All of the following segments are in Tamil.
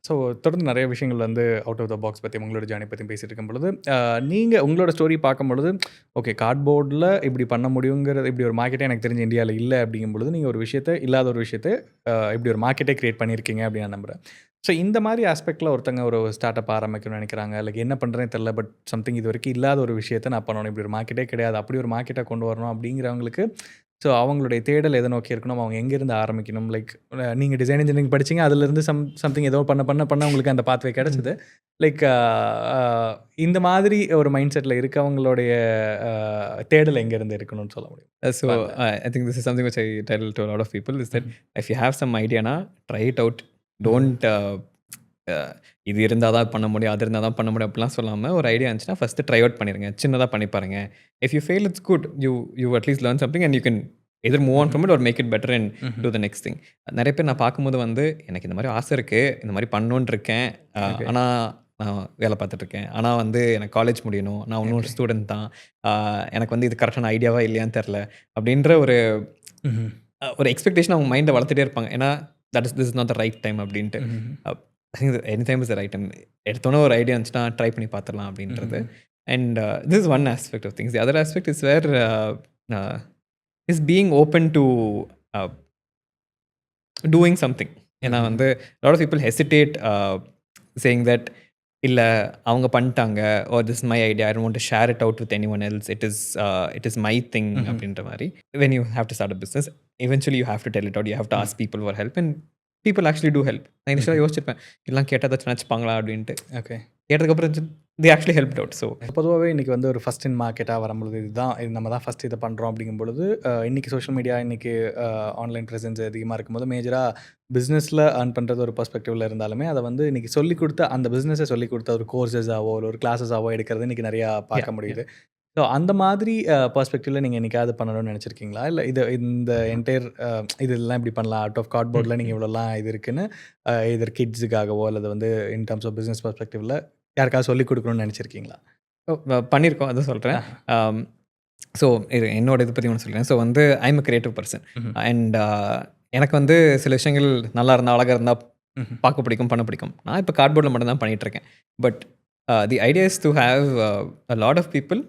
ஸோ தொடர்ந்து நிறைய விஷயங்கள் வந்து அவுட் ஆஃப் த பாக்ஸ் பற்றி உங்களோட ஜேர்னி பற்றி பேசிட்டு இருக்கும் பொழுது நீங்கள் உங்களோட ஸ்டோரி பார்க்கும் பொழுது ஓகே கார்ட்போர்டில் இப்படி பண்ண முடியுங்கிறது இப்படி ஒரு மார்க்கெட்டே எனக்கு தெரிஞ்ச இந்தியாவில் இல்லை அப்படிங்கும் பொழுது நீங்கள் ஒரு விஷயத்தை இல்லாத ஒரு விஷயத்தை இப்படி ஒரு மார்க்கெட்டே கிரியேட் பண்ணியிருக்கீங்க அப்படின்னு நான் நம்புகிறேன். ஸோ இந்த மாதிரி ஆஸ்பெக்டில் ஒருத்தங்க ஒரு ஸ்டார்ட் அப் ஆரம்பிக்கணும்னு நினைக்கிறாங்க, லைக் என்ன பண்ணுறேன்னு தெரில, பட் சம்திங் இது வரைக்கும் இல்லாத ஒரு விஷயத்தை நான் பண்ணணும், இப்படி ஒரு மார்க்கெட்டே கிடையாது, அப்படி ஒரு மார்க்கெட்டை கொண்டு வரணும் அப்படிங்கிறவங்களுக்கு ஸோ அவங்களுடைய தேடல் எதை நோக்கி இருக்கணும், அவங்க எங்கேருந்து ஆரம்பிக்கணும், லைக் நீங்கள் டிசைன் இன்ஜினியரிங் படிச்சிங்க, அதுலேருந்து சம்திங் ஏதோ பண்ண உங்களுக்கு அந்த பாத்வே கிடச்சிது. லைக் இந்த மாதிரி ஒரு மைண்ட் செட்டில் இருக்கவங்களுடைய தேடல் எங்கேருந்து இருக்கணும்னு சொல்ல முடியும்? So I think this is something which I tell to a lot of people is that if you have some idea na try it out. Don't இது இருந்தால் தான் பண்ண முடியும், அது இருந்தால் தான் பண்ண முடியும் அப்படிலாம் சொல்லாமல் ஒரு ஐடியா இருந்துச்சுன்னா ஃபஸ்ட்டு ட்ரை அவுட் பண்ணிடுங்க, சின்னதாக பண்ணி பாருங்க. If you fail it's good, you at least learn something and you can either move on from it or make it better and do the next thing. நிறைய பேர் நான் பார்க்கும்போது வந்து எனக்கு இந்த மாதிரி ஆசை இருக்குது, இந்த மாதிரி பண்ணணுன்னு இருக்கேன், ஆனால் நான் வேலை பார்த்துட்ருக்கேன், ஆனால் வந்து எனக்கு காலேஜ் முடியணும், நான் இன்னொரு ஸ்டூடெண்ட் தான், எனக்கு வந்து இது கரெக்டான ஐடியாவா இல்லையான்னு தெரில அப்படின்ற ஒரு எக்ஸ்பெக்டேஷன் அவங்க மைண்டை வளர்த்துட்டே இருப்பாங்க. ஏன்னா this is not the right time அப்படின்ட்டு. I think any time is the right time. எடுத்தோன்னே ஒரு ஐடியா இருந்துச்சுன்னா ட்ரை பண்ணி பார்த்துடலாம் அப்படின்றது. And this is one aspect of things. The other aspect is where is being open to doing something. ஏன்னா வந்து lot of people hesitate saying that இல்லை அவங்க பண்ணிட்டாங்க, or this is my idea, I don't want to share it out with anyone else, it is my thing அப்படின்ற மாதிரி. When you have to start a business, eventually you have to tell it out, you have to ask people for help and people actually do help. நான் இனிஷியலாக யோசிச்சிருப்பேன் இதெல்லாம் கேட்டால் ஏதாச்சும் நினச்சிப்பாங்களா அப்படின்ட்டு. ஓகே, கேட்டதுக்கப்புறம் they actually helped out. So பொதுவாகவே இன்றைக்கி வந்து ஒரு ஃபஸ்ட் இன் மார்க்கெட்டாக வரும்பொழுது இது நம்ம தான் ஃபஸ்ட் இதை பண்ணுறோம் அப்படிங்கும்பொழுது இன்றைக்கி சோஷியல் மீடியா, இன்றைக்கி ஆன்லைன் ப்ரெசன்ஸ் அதிகமாக இருக்கும்போது மேஜராக பிஸ்னஸில் ஏர்ன் பண்ணுறது ஒரு பர்ஸ்பெக்டிவில் இருந்தாலுமே அதை வந்து இன்றைக்கி சொல்லிக் கொடுத்த அந்த பிஸ்னஸை சொல்லிக் கொடுத்த ஒரு கோர்சஸாவோ ஒரு கிளாஸஸாவோ எடுக்கிறது இன்றைக்கி நிறையா பார்க்க முடியுது. ஸோ அந்த மாதிரி பர்ஸ்பெக்டிவில் நீங்கள் என்னைக்காவது பண்ணணும்னு நினச்சிருக்கீங்களா? இல்லை இந்த என்டையர் இதெல்லாம் இப்படி பண்ணலாம், அவுட் ஆஃப் கார்ட்போர்டில் நீங்கள் இவ்வளோலாம் இது இருக்குன்னு இதர் கிட்ஸுக்காகவோ அல்லது வந்து இன் டர்ம்ஸ் ஆஃப் பிஸ்னஸ் பர்ஸ்பெக்டிவில் யாருக்காவது சொல்லிக் கொடுக்கணும்னு நினச்சிருக்கீங்களா? பண்ணியிருக்கோம், அதை சொல்கிறேன். ஸோ என்னோட இதை பற்றி ஒன்று சொல்கிறேன். ஸோ வந்து I am a creative person and எனக்கு வந்து சில விஷயங்கள் நல்லா இருந்தால் அழகாக இருந்தால் பார்க்க பிடிக்கும், பண்ண பிடிக்கும். நான் இப்போ கார்ட்போர்டில் மட்டும்தான் பண்ணிகிட்ருக்கேன். But the idea is to have a lot of people.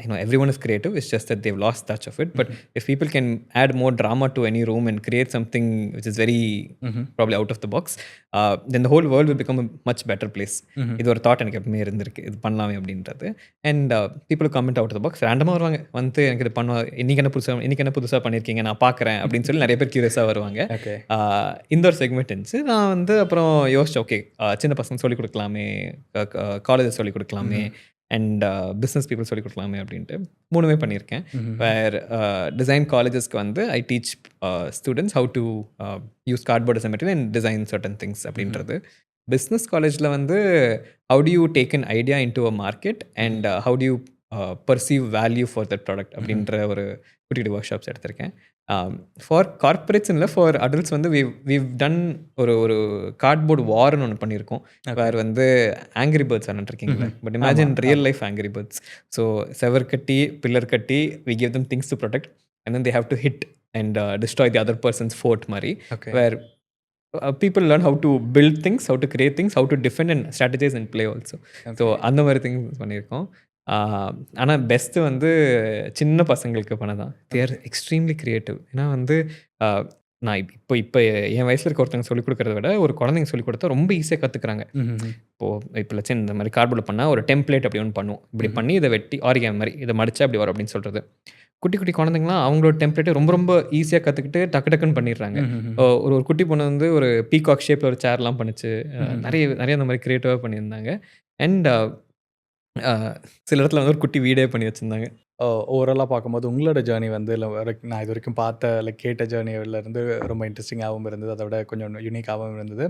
I know everyone is creative, it's just that they've lost touch of it. But if people can add more drama to any room and create something which is very probably out of the box, then the whole world will become a much better place. இது ஒரு தாட் எனக்கு எப்பவுமே இருந்திருக்கு, இது பண்ணலாமே அப்படின்றது. And people comment out of the box, ரேண்டமாக வருவாங்க வந்து எனக்கு இது பண்ணுவா, இன்னைக்கு என்ன புதுசாக பண்ணியிருக்கீங்க நான் பார்க்குறேன் அப்படின்னு சொல்லி நிறைய பேர் கியூரியஸாக வருவாங்க. இந்த ஒரு செக்மெண்ட் இருந்துச்சு. நான் வந்து அப்புறம் யோசிச்சேன், ஓகே சின்ன பசங்க சொல்லிக் கொடுக்கலாமே, காலேஜஸ் சொல்லிக் கொடுக்கலாமே அண்ட் பிஸ்னஸ் பீப்புள் சொல்லிக் கொடுக்கலாமே அப்படின்ட்டு 3மே பண்ணியிருக்கேன். வேர் டிசைன் காலேஜஸ்க்கு வந்து I teach students how to use cardboard as a material and design certain things அப்படின்றது. பிஸ்னஸ் காலேஜில் வந்து how to you take an idea in to a market and how to you perceive value for that product அப்படின்ற ஒரு குட்டி ஒர்க் ஷாப்ஸ் எடுத்திருக்கேன். ஃபார் கார்பரேட்ஸ் இல்லை, ஃபார் அடல்ட்ஸ் வந்து we've டன் ஒரு கார்ட்போர்ட் வார்னு ஒன்று பண்ணியிருக்கோம். வேறு வந்து ஆங்கிரி பேர்ட்ஸ் விளாண்டுருக்கீங்களா? But imagine real life Angry Birds. So செவர் கட்டி பில்லர் கட்டி we give them things to protect and then they have to hit and destroy the other person's fort மாதிரி. Where people learn how to build things, how to create things, how to defend and strategize and play also. So அந்த மாதிரி திங்ஸ் பண்ணியிருக்கோம். ஆனால் பெஸ்ட்டு வந்து சின்ன பசங்களுக்கு பண்ணதான். They are extremely creative. ஏன்னா வந்து நான் இப்போ என் வயசில் இருக்க ஒருத்தவங்க சொல்லிக் கொடுக்குறத விட ஒரு குழந்தைங்க சொல்லிக் கொடுத்தா ரொம்ப ஈஸியாக கற்றுக்குறாங்க. இப்போ லட்சம் இந்த மாதிரி கார்ட்போர்டில் பண்ணால் ஒரு டெம்ப்ளேட் அப்படி ஒன்று பண்ணுவோம், இப்படி பண்ணி இதை வெட்டி ஆரிகேம் மாதிரி இதை மடிச்சா அப்படி வரும் அப்படின்னு சொல்கிறது. குட்டி குட்டி குழந்தைங்களாம் அவங்களோட டெம்ப்ளேட்டை ரொம்ப ரொம்ப ஈஸியாக கற்றுக்கிட்டு டக்குன்னு பண்ணிடுறாங்க. ஒரு குட்டி பொண்ணு வந்து ஒரு பீகாக் ஷேப்பில் ஒரு சேர்லாம் பண்ணிச்சு. நிறைய அந்த மாதிரி க்ரியேட்டிவாக பண்ணியிருந்தாங்க. அண்ட் சில இடத்துல வந்து ஒரு குட்டி வீடே பண்ணி வச்சுருந்தாங்க. ஓவராலாக பார்க்கும்போது உங்களோட ஜேர்னி வந்து நான் இது வரைக்கும் பார்த்த கேட்ட ஜேர்னியிலேருந்து ரொம்ப இன்ட்ரெஸ்டிங்காகவும் இருந்தது, அதை விட கொஞ்சம் யூனிக்காகவும் இருந்தது.